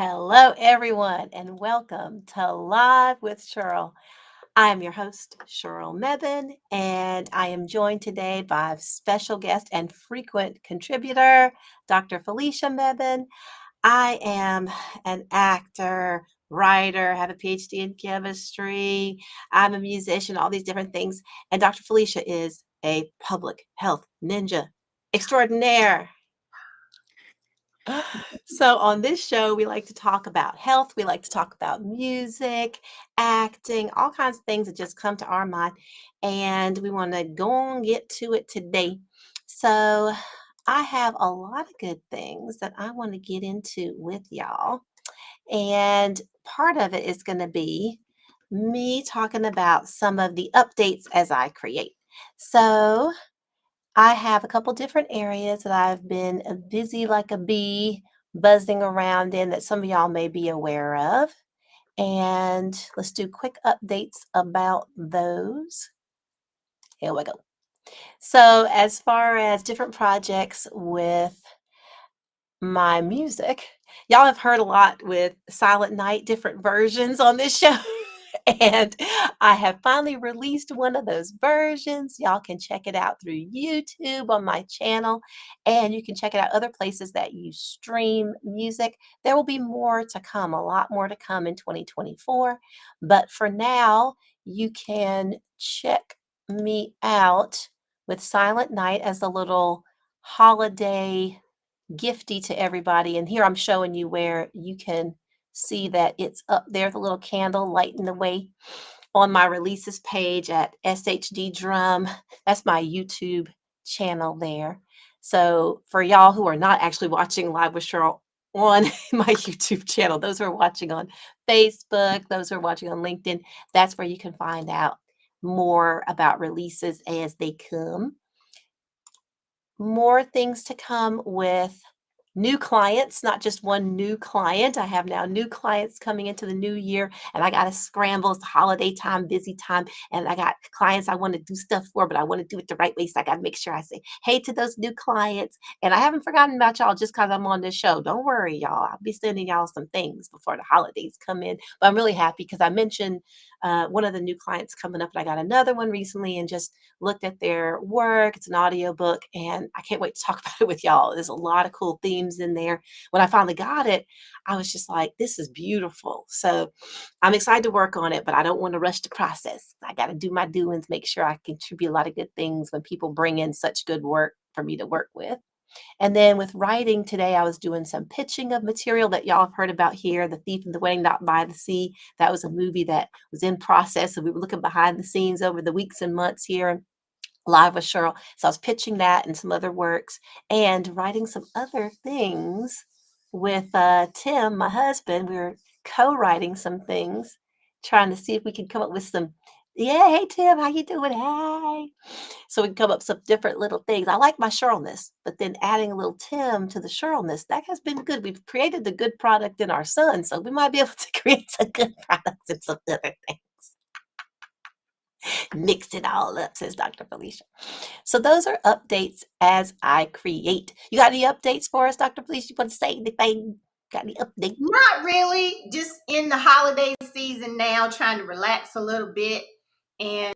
Hello, everyone, and welcome to Live with Sheryl. I am your host, Sheryl Mebane, and I am joined today by special guest and frequent contributor, Dr. Felicia Mebane. I am an actor, writer, have a PhD in chemistry. I'm a musician, all these different things. And Dr. Felicia is a public health ninja extraordinaire. So, on this show, we like to talk about health, we like to talk about music, acting, all kinds of things that just come to our mind. And we want to go and get to it today. So, I have a lot of good things that I want to get into with y'all. And part of it is going to be me talking about some of the updates as I create. So, I have a couple different areas that I've been busy like a bee buzzing around in that some of y'all may be aware of. And let's do quick updates about those. Here we go. So, as far as different projects with my music, y'all have heard a lot with Silent Night, different versions on this show. And I have finally released one of those versions. Y'all can check it out through YouTube on my channel, and you can check it out other places that you stream music. There will be more to come, a lot more to come in 2024. But for now, you can check me out with Silent Night as a little holiday gifty to everybody. And here I'm showing you where you can see that it's up there, the little candle lighting the way on my releases page at SHD Drum. That's my YouTube channel there. So for y'all who are not actually watching Live with Sheryl on my YouTube channel, those who are watching on Facebook, those who are watching on LinkedIn, that's where you can find out more about releases as they come. More things to come with new clients, not just one new client. I have now new clients coming into the new year, and I got to scramble. It's the holiday time, busy time, and I got clients I want to do stuff for, but I want to do it the right way. So I got to make sure I say hey to those new clients. And I haven't forgotten about y'all just because I'm on this show. Don't worry, y'all. I'll be sending y'all some things before the holidays come in. But I'm really happy because I mentioned one of the new clients coming up, and I got another one recently and just looked at their work. It's an audiobook, and I can't wait to talk about it with y'all. There's a lot of cool themes in there. When I finally got it, I was just like, this is beautiful. So I'm excited to work on it, but I don't want to rush the process. I got to do my doings, make sure I contribute a lot of good things when people bring in such good work for me to work with. And then with writing today, I was doing some pitching of material that y'all have heard about here, The Thief and the Wedding Not by the Sea. That was a movie that was in process. So we were looking behind the scenes over the weeks and months here Live with Sheryl. So I was pitching that and some other works and writing some other things with Tim, my husband. We were co-writing some things, trying to see if we could come up with some. Yeah, hey Tim, how you doing? Hey. So we can come up with some different little things. I like my Sherylness, but then adding a little Tim to the Sherylness, that has been good. We've created the good product in our son, so we might be able to create some good products and some other things. Mix it all up, says Dr. Felicia. So those are updates as I create. You got any updates for us, Dr. Felicia? You want to say anything? Got any updates? Not really. Just in the holiday season now, trying to relax a little bit. And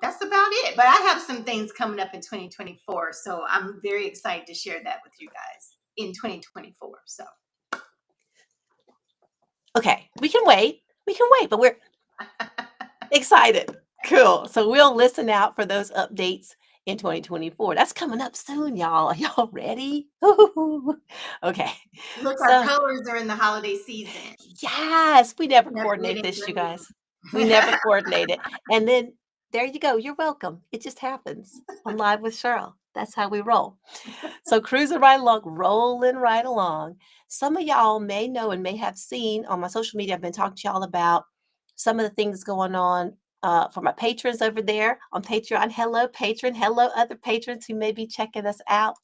that's about it. But I have some things coming up in 2024. So I'm very excited to share that with you guys in 2024. So Okay, we can wait. We can wait, but we're excited. Cool. So we'll listen out for those updates in 2024. That's coming up soon, y'all. Are y'all ready? Okay. look, our So colors are in the holiday season. yes, we never That's where coordinate they this, you bring them. guys. We never coordinate it. And then there you go. You're welcome. It just happens on Live with Sheryl. That's how we roll. So cruising right along, rolling right along. Some of y'all may know and may have seen on my social media, I've been talking to y'all about some of the things going on for my patrons over there on Patreon. Hello, patron. Hello, other patrons who may be checking us out.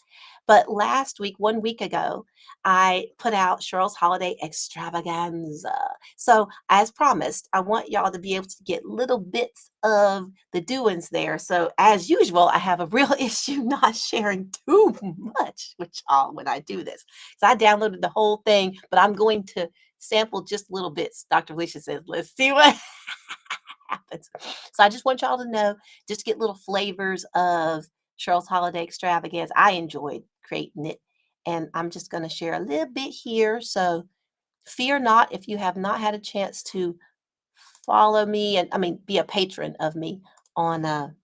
But last week, 1 week ago, I put out Sheryl's Holiday Extravaganza. So, as promised, I want y'all to be able to get little bits of the doings there. So, as usual, I have a real issue not sharing too much with y'all when I do this. So, I downloaded the whole thing, but I'm going to sample just little bits. Dr. Felicia says, let's see what happens. So I just want y'all to know, just get little flavors of Sheryl's Holiday Extravaganza. I enjoyed creating it, and I'm just going to share a little bit here. So fear not if you have not had a chance to follow me and be a patron of me on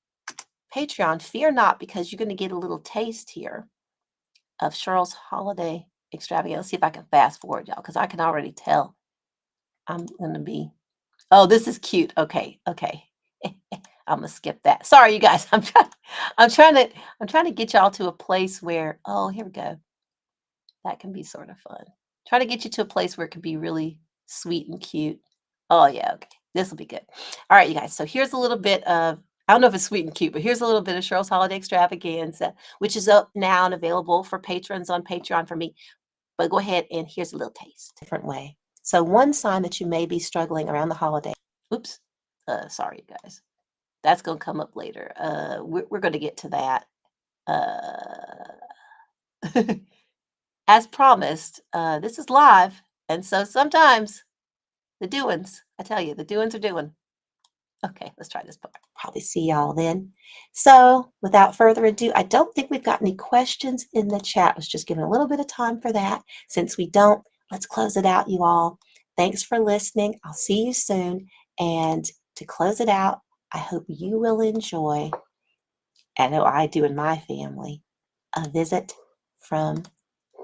Patreon. Fear not, because you're going to get a little taste here of Sheryl's Holiday Extravaganza. Let's see if I can fast forward, y'all, because I can already tell I'm going to be. Oh, this is cute. Okay. I'm gonna skip that. Sorry, you guys. I'm trying to get y'all to a place where, oh, here we go. That can be sort of fun. Try to get you to a place where it can be really sweet and cute. Oh yeah, okay. This will be good. All right, you guys. So here's a little bit of, I don't know if it's sweet and cute, but here's a little bit of Sheryl's Holiday Extravaganza, which is up now and available for patrons on Patreon for me. But go ahead and here's a little taste. Different way. So one sign that you may be struggling around the holiday. Oops. Sorry, you guys. That's going to come up later. We're going to get to that. As promised, this is live. And so sometimes the doings, I tell you, the doings are doing. Okay, let's try this part. Probably see y'all then. So without further ado, I don't think we've got any questions in the chat. I was just giving a little bit of time for that. Since we don't, let's close it out, you all. Thanks for listening. I'll see you soon. And to close it out, I hope you will enjoy, I know I do in my family, a visit from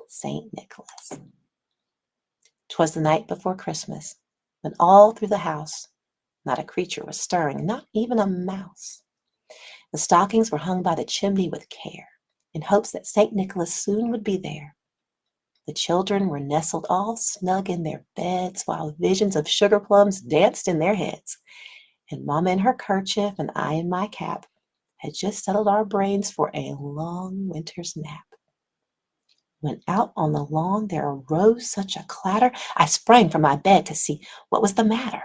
St. Nicholas. 'Twas the night before Christmas, when all through the house not a creature was stirring, not even a mouse. The stockings were hung by the chimney with care, in hopes that St. Nicholas soon would be there. The children were nestled all snug in their beds, while visions of sugar plums danced in their heads. And Mama in her kerchief and I in my cap had just settled our brains for a long winter's nap. When out on the lawn there arose such a clatter, I sprang from my bed to see what was the matter.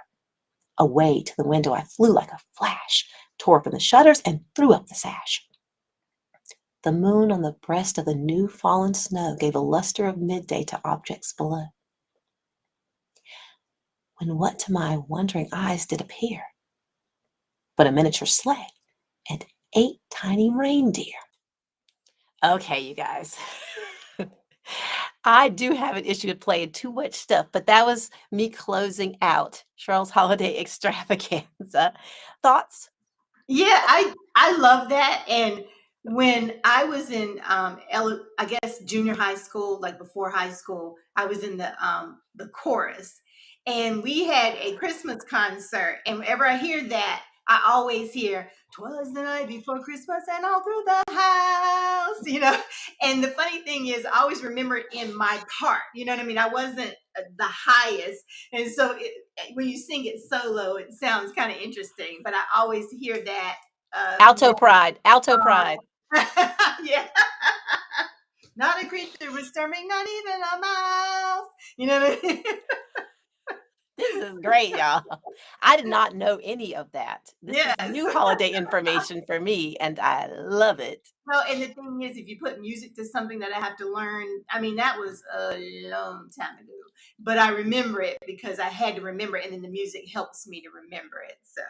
Away to the window I flew like a flash, tore open the shutters, and threw up the sash. The moon on the breast of the new fallen snow gave a luster of midday to objects below. When what to my wondering eyes did appear but a miniature sleigh and 8 tiny reindeer. Okay, you guys. I do have an issue with playing too much stuff, but that was me closing out Sheryl's Holiday Extravaganza. Thoughts? Yeah, I love that. And when I was in I guess junior high school, like before high school, I was in the chorus, and we had a Christmas concert. And whenever I hear that, I always hear "'Twas the night before Christmas and all through the house," And the funny thing is, I always remember it in my part. You know what I mean? I wasn't the highest, and so when you sing it solo, it sounds kind of interesting. But I always hear that. Alto pride. Alto pride. Yeah. Not a creature was stirring, not even a mouse. You know what I mean? This is great, y'all. I did not know any of that. This is Yes. new holiday information for me, and I love it. Well, and the thing is, if you put music to something that I have to learn, I mean, that was a long time ago, but I remember it because I had to remember it, and then the music helps me to remember it. So,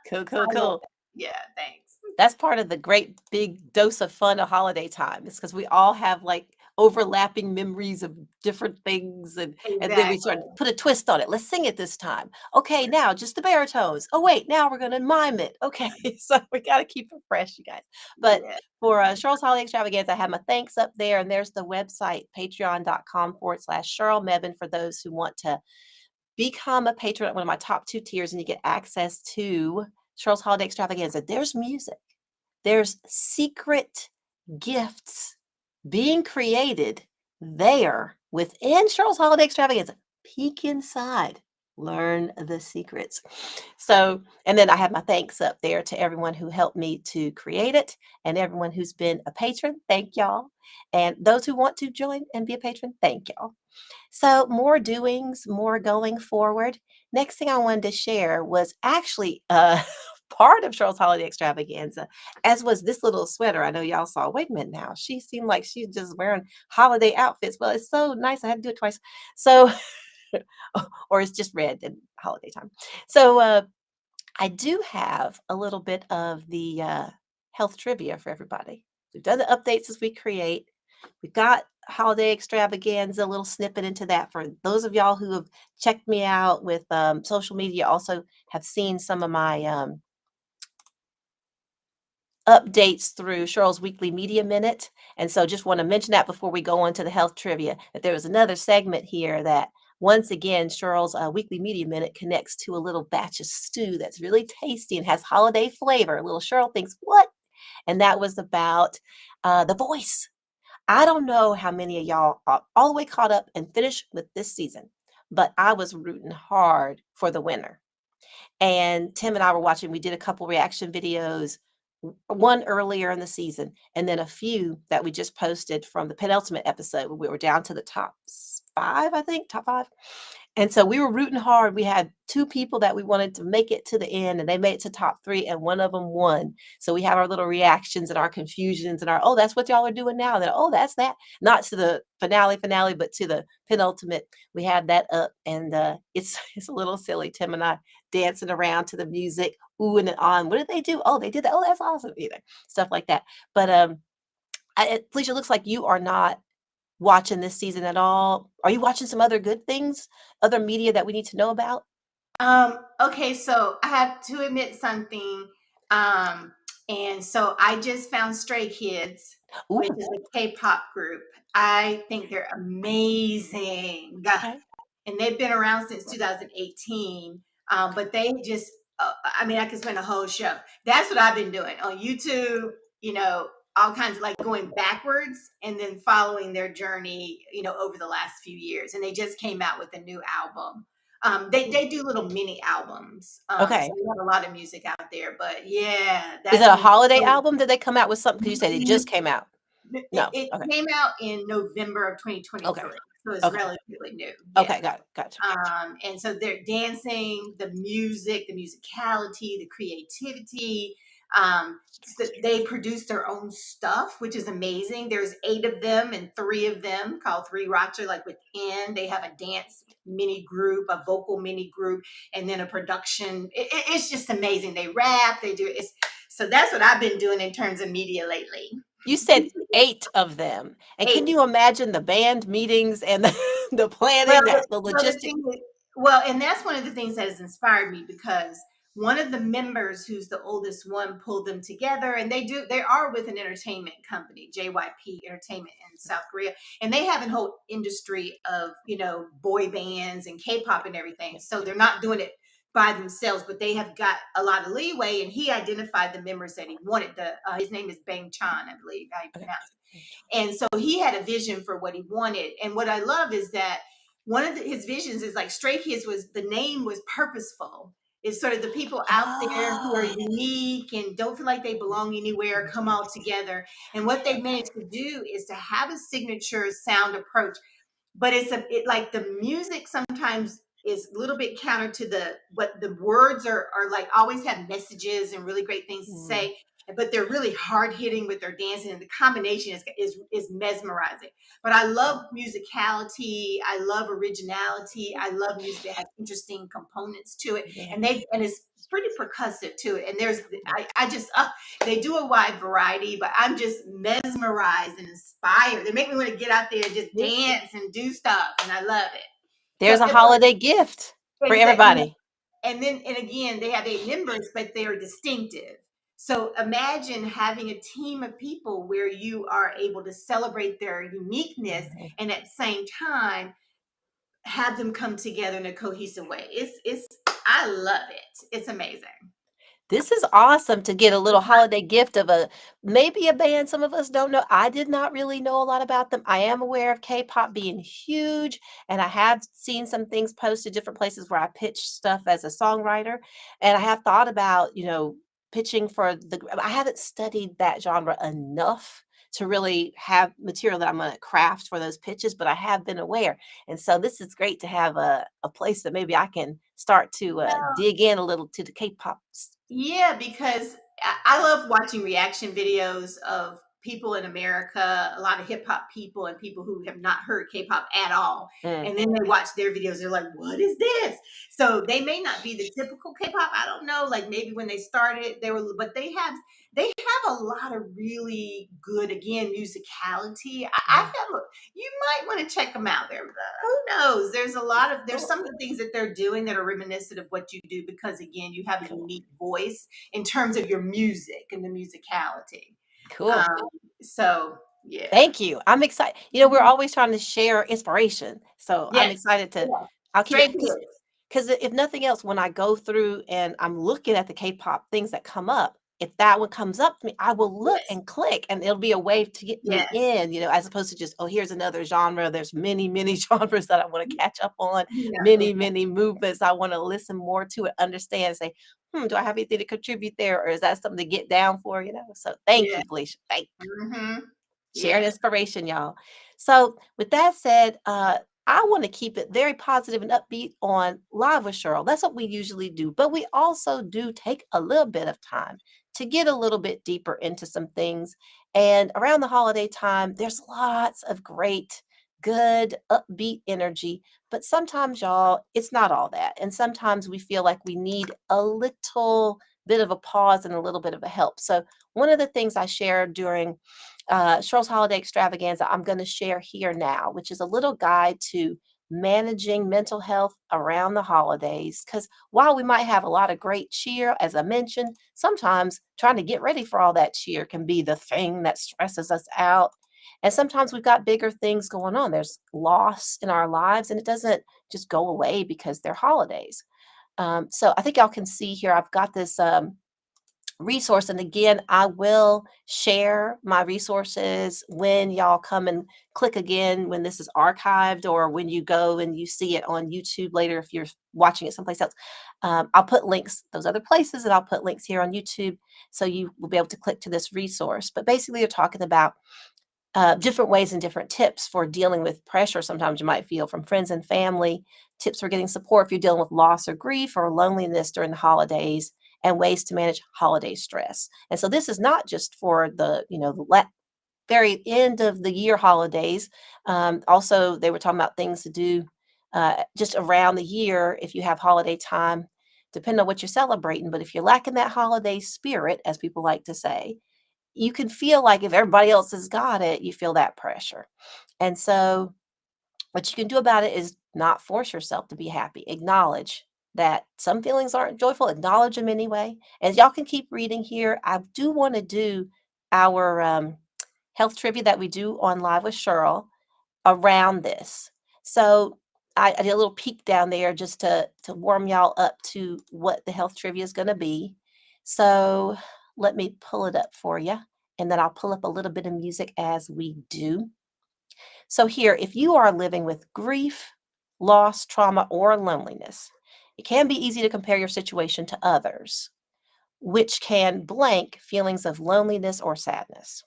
Cool, so cool, I love cool. that. Yeah, thanks. That's part of the great big dose of fun of holiday time. It's because we all have like overlapping memories of different things, and then we Exactly. sort of put a twist on it. Let's sing it this time. Okay, now just the baritones. Oh wait, now we're gonna mime it. Okay, so we gotta keep it fresh, you guys. But Yeah. for Cheryl's Holiday Extravaganza, I have my thanks up there, and there's the website, patreon.com/Sheryl Mebane, for those who want to become a patron at one of my top 2 tiers, and you get access to Cheryl's Holiday Extravaganza. There's music. There's secret gifts being created there within Cheryl's Holiday Extravaganza. Peek inside. Learn the secrets. So, and then I have my thanks up there to everyone who helped me to create it and everyone who's been a patron. Thank y'all. And those who want to join and be a patron, thank y'all. So, more doings, more going forward. Next thing I wanted to share was actually part of Cheryl's Holiday Extravaganza, as was this little sweater. I know y'all saw. Wait a minute now. She seemed like she's just wearing holiday outfits. Well, it's so nice. I had to do it twice. So, or it's just red in holiday time. So, I do have a little bit of the health trivia for everybody. We've done the updates as we create. We've got holiday extravaganza, a little snippet into that for those of y'all who have checked me out with social media. Also, have seen some of my updates through Cheryl's Weekly Media Minute. And so just want to mention that before we go on to the health trivia, that there was another segment here that once again, Cheryl's Weekly Media Minute connects to a little batch of stew that's really tasty and has holiday flavor. Little Cheryl thinks, what? And that was about The Voice. I don't know how many of y'all are all the way caught up and finished with this season, but I was rooting hard for the winner. And Tim and I were watching, we did a couple reaction videos, one earlier in the season, and then a few that we just posted from the penultimate episode where we were down to the top five, I think, top five. And so we were rooting hard. We had two people that we wanted to make it to the end, and they made it to top three, and one of them won. So we have our little reactions and our confusions and our, oh, that's what y'all are doing now. Then, oh, that's that. Not to the finale, but to the penultimate. We had that up, and it's a little silly. Tim and I dancing around to the music, ooh and on. What did they do? Oh, they did that. Oh, that's awesome. Either stuff like that. But Felicia, looks like you are not watching this season at all. Are you watching some other good things, other media that we need to know about? Okay, so I have to admit something. Um, and so I just found Stray Kids, which is Ooh, a K-pop group. I think they're amazing. okay. And they've been around since 2018. But they just, I mean, I could spend a whole show. That's what I've been doing on YouTube, you know, all kinds of like going backwards and then following their journey, you know, over the last few years. And they just came out with a new album. They do little mini albums. So Okay. we have a lot of music out there. But yeah, Is it that's a an holiday album? Did they come out with something? Because you said it just came out. No. it Okay. came out in November of Okay. 2023. So it's Okay. relatively new. Yeah. Okay. Got it. Gotcha. And so they're dancing, the music, the musicality, the creativity. So they produce their own stuff, which is amazing. There's 8 of them, and 3 of them called Three Rocker. Like within, they have a dance mini group, a vocal mini group, and then a production. It's just amazing. They rap, they do it. So that's what I've been doing in terms of media lately. You said 8 of them. And can 8. you imagine the band meetings and the Well, planning, that the the logistics? thing is, well, and that's one of the things that has inspired me because one of the members, who's the oldest one, pulled them together, and they are with an entertainment company, JYP Entertainment in South Korea, and they have a whole industry of boy bands and K-pop and everything. So they're not doing it by themselves, but they have got a lot of leeway. And he identified the members that he wanted. His name is Bang Chan, I believe how you Okay. pronounce it. And so he had a vision for what he wanted. And what I love is that one of his visions is like Stray Kids the name was purposeful. It's sort of the people out there who are Oh. unique and don't feel like they belong anywhere come all together. And what they've Okay. managed to do is to have a signature sound approach, but like the music sometimes is a little bit counter to what the words are like, always have messages and really great things to Mm, say, but they're really hard hitting with their dancing, and the combination is mesmerizing. But I love musicality, I love originality, I love music that has interesting components to it, yeah. and it's pretty percussive to it. And I just they do a wide variety, but I'm just mesmerized and inspired. They make me want to get out there and just Yeah. dance and do stuff, and I love it. So, There's a holiday gift for exactly. everybody. And again, they have 8 members, but they are distinctive. So imagine having a team of people where you are able to celebrate their uniqueness Right. and at the same time have them come together in a cohesive way. It's I love it. It's amazing. This is awesome to get a little Uh-huh. holiday gift of a maybe a band some of us don't know. I did not really know a lot about them. I am aware of K-pop being huge, and I have seen some things posted different places where I pitch stuff as a songwriter, and I have thought about, pitching for the I haven't studied that genre enough to really have material that I'm gonna craft for those pitches, but I have been aware. And so this is great to have a place that maybe I can start to dig in a little to the K-pop. Yeah, because I love watching reaction videos of people in America, a lot of hip hop people and people who have not heard K-pop at all. Mm, And then they watch their videos, they're like, what is this? So they may not be the typical K-pop. I don't know. Like maybe when they started, they were, but they have a lot of really good, again, musicality. I yeah. have a, you might want to check them out there. Who knows? There's Cool. some of the things that they're doing that are reminiscent of what you do because again, you have a Cool. unique voice in terms of your music and the musicality. Cool. Um, so yeah. Thank you. I'm excited. We're Mhm. always trying to share inspiration. So I'm Yes. excited to Yeah. I'll keep it Straight good. because if nothing else, when I go through and I'm looking at the K-pop things that come up, if that one comes up to me, I will look Yes. and click and it'll be a way to get me Yes. in, as opposed to just, oh, here's another genre. There's many, many genres that I want to catch up on, Yeah. many, many movements I want to listen more to and understand, say, do I have anything to contribute there? Or is that something to get down for? So thank Yeah. you, Felicia. Thank Hmm. Sharing Yes. inspiration, y'all. So, with that said, I want to keep it very positive and upbeat on Live with Sheryl. That's what we usually do. But we also do take a little bit of time to get a little bit deeper into some things. And around the holiday time, there's lots of great, good, upbeat energy. But sometimes, y'all, it's not all that. And sometimes we feel like we need a little bit of a pause and a little bit of a help. So, one of the things I shared during Cheryl's Holiday Extravaganza, I'm going to share here now, which is a little guide to managing mental health around the holidays. Because while we might have a lot of great cheer, as I mentioned, sometimes trying to get ready for all that cheer can be the thing that stresses us out. And sometimes we've got bigger things going on. There's loss in our lives, and it doesn't just go away because they're holidays. So I think y'all can see here, I've got this resource. And again, I will share my resources when y'all come and click again when this is archived or when you go and you see it on YouTube later if you're watching it someplace else. I'll put links those other places and I'll put links here on YouTube so you will be able to click to this resource. But basically, you're talking about different ways and different tips for dealing with pressure sometimes you might feel from friends and family, tips for getting support if you're dealing with loss or grief or loneliness during the holidays, and ways to manage holiday stress. And so this is not just for the very end of the year holidays. Also, they were talking about things to do just around the year if you have holiday time, depending on what you're celebrating. But if you're lacking that holiday spirit, as people like to say, you can feel like if everybody else has got it, you feel that pressure. And so, what you can do about it is not force yourself to be happy. Acknowledge that some feelings aren't joyful, acknowledge them anyway. As y'all can keep reading here, I do want to do our health trivia that we do on Live with Sheryl around this. So, I did a little peek down there just to warm y'all up to what the health trivia is going to be. So let me pull it up for you, and then I'll pull up a little bit of music as we do. So here, if you are living with grief, loss, trauma, or loneliness, it can be easy to compare your situation to others, which can blank feelings of loneliness or sadness.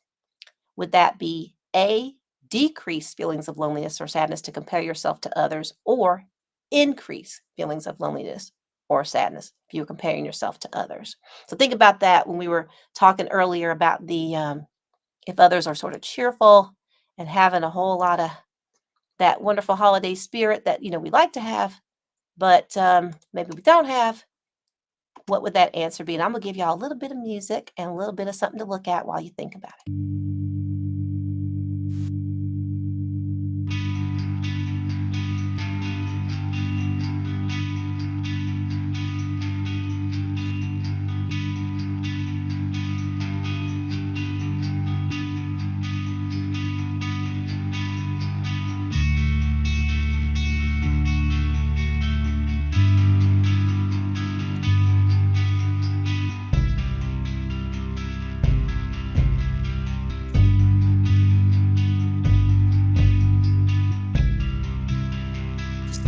Would that be A, decrease feelings of loneliness or sadness to compare yourself to others, or increase feelings of loneliness or sadness if you're comparing yourself to others? So think about that when we were talking earlier about the if others are sort of cheerful and having a whole lot of that wonderful holiday spirit that we like to have, but maybe we don't have. What would that answer be? And I'm gonna give y'all a little bit of music and a little bit of something to look at while you think about it.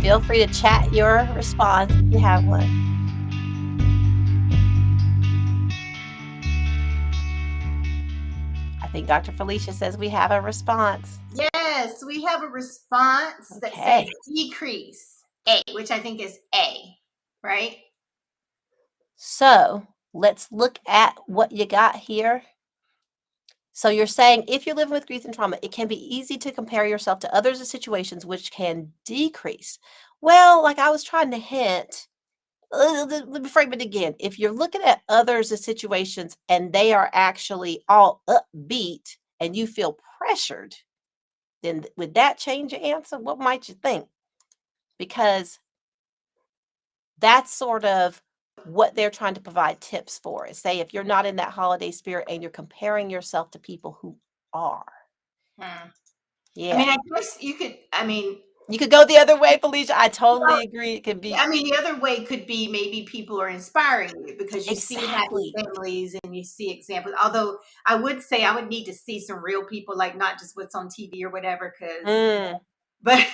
feel free to chat your response if you have one. I think Dr. Felicia says we have a response. Yes, we have a response that says Okay. decrease A, which I think is A, right? So let's look at what you got here. So you're saying if you're living with grief and trauma, it can be easy to compare yourself to others and situations which can decrease. Well, like I was trying to hint, let me frame it again. If you're looking at others and situations and they are actually all upbeat and you feel pressured, then would that change your answer? What might you think? Because that's sort of what they're trying to provide tips for. Is say if you're not in that holiday spirit and you're comparing yourself to people who are. Hmm. I Yeah. mean, I guess you could, I mean, You could go the other way, Felicia. I well, totally agree. It could be the other way could be maybe people are inspiring you because you see happy exactly. families and you see examples. Although I would say I would need to see some real people, like not just what's on TV or whatever, because Mm, but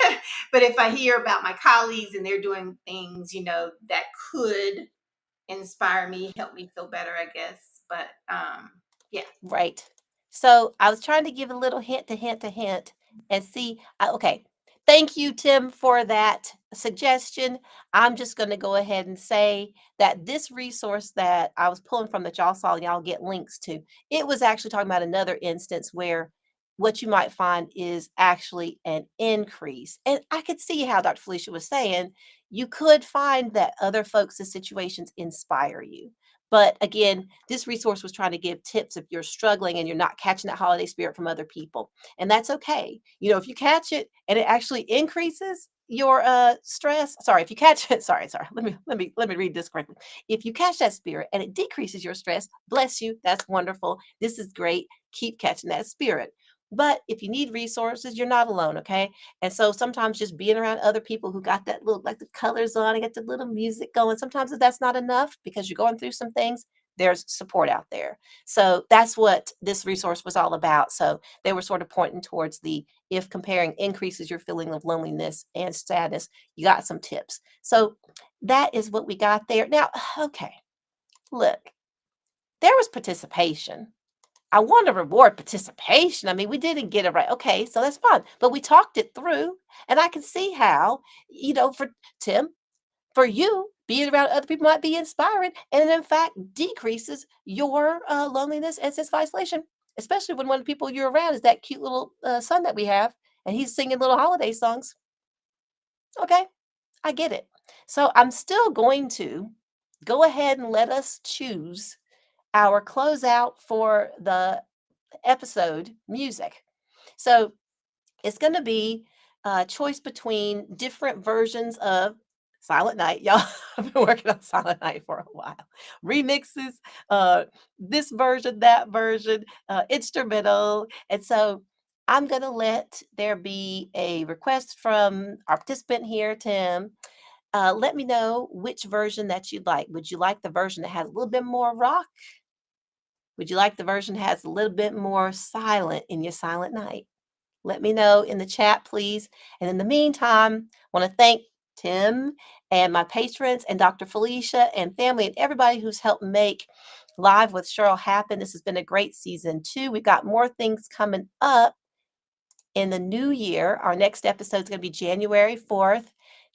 but if I hear about my colleagues and they're doing things, that could inspire me, help me feel better, I guess. But yeah. right. So I was trying to give a little hint to hint to hint and see. Okay. Thank you, Tim, for that suggestion. I'm just going to go ahead and say that this resource that I was pulling from that y'all saw and y'all get links to, it was actually talking about another instance where what you might find is actually an increase. And I could see how Dr. Felicia was saying you could find that other folks' situations inspire you. But again, this resource was trying to give tips if you're struggling and you're not catching that holiday spirit from other people. And that's okay. If you catch it and it actually increases your stress, sorry, if you catch it, sorry, let me read this correctly. If you catch that spirit and it decreases your stress, bless you, that's wonderful. This is great. Keep catching that spirit. But if you need resources, you're not alone, okay? And so sometimes just being around other people who got that little, like the colors on and get the little music going, sometimes if that's not enough because you're going through some things, there's support out there. So that's what this resource was all about. So they were sort of pointing towards the if comparing increases your feeling of loneliness and sadness, you got some tips. So that is what we got there. Now, okay, look, there was participation. I want to reward participation. I mean, we didn't get it right. Okay, so that's fine. But we talked it through, and I can see how, for Tim, for you, being around other people might be inspiring, and in fact decreases your loneliness and sense of isolation, especially when one of the people you're around is that cute little son that we have, and he's singing little holiday songs. Okay, I get it. So I'm still going to go ahead and let us choose our closeout for the episode music. So it's going to be a choice between different versions of Silent Night. Y'all, I've been working on Silent Night for a while. Remixes, uh, this version, that version, instrumental. And so I'm going to let there be a request from our participant here, Tim. Let me know which version that you'd like. Would you like the version that has a little bit more rock? Would you like the version that has a little bit more silent in your silent night? Let me know in the chat, please. And in the meantime, I want to thank Tim and my patrons and Dr. Felicia and family and everybody who's helped make Live with Sheryl happen. This has been a great season too. We've got more things coming up in the new year. Our next episode is going to be January 4th,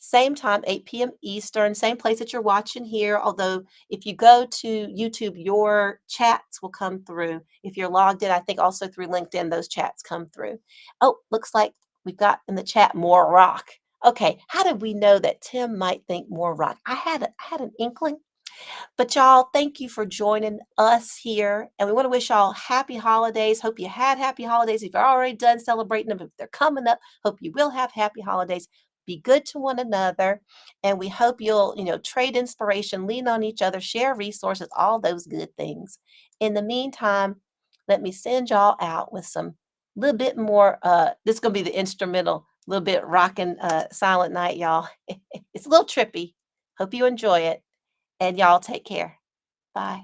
same time, 8 p.m. Eastern, same place that you're watching here. Although, if you go to YouTube, your chats will come through. If you're logged in, I think also through LinkedIn, those chats come through. Oh, looks like we've got in the chat more rock. Okay, how did we know that Tim might think more rock? I had an inkling. But y'all, thank you for joining us here. And we want to wish y'all happy holidays. Hope you had happy holidays. If you're already done celebrating them, if they're coming up, hope you will have happy holidays. Be good to one another. And we hope you'll, trade inspiration, lean on each other, share resources, all those good things. In the meantime, let me send y'all out with some little bit more. This is gonna be the instrumental, little bit rocking silent night, y'all. It's a little trippy. Hope you enjoy it. And y'all take care. Bye.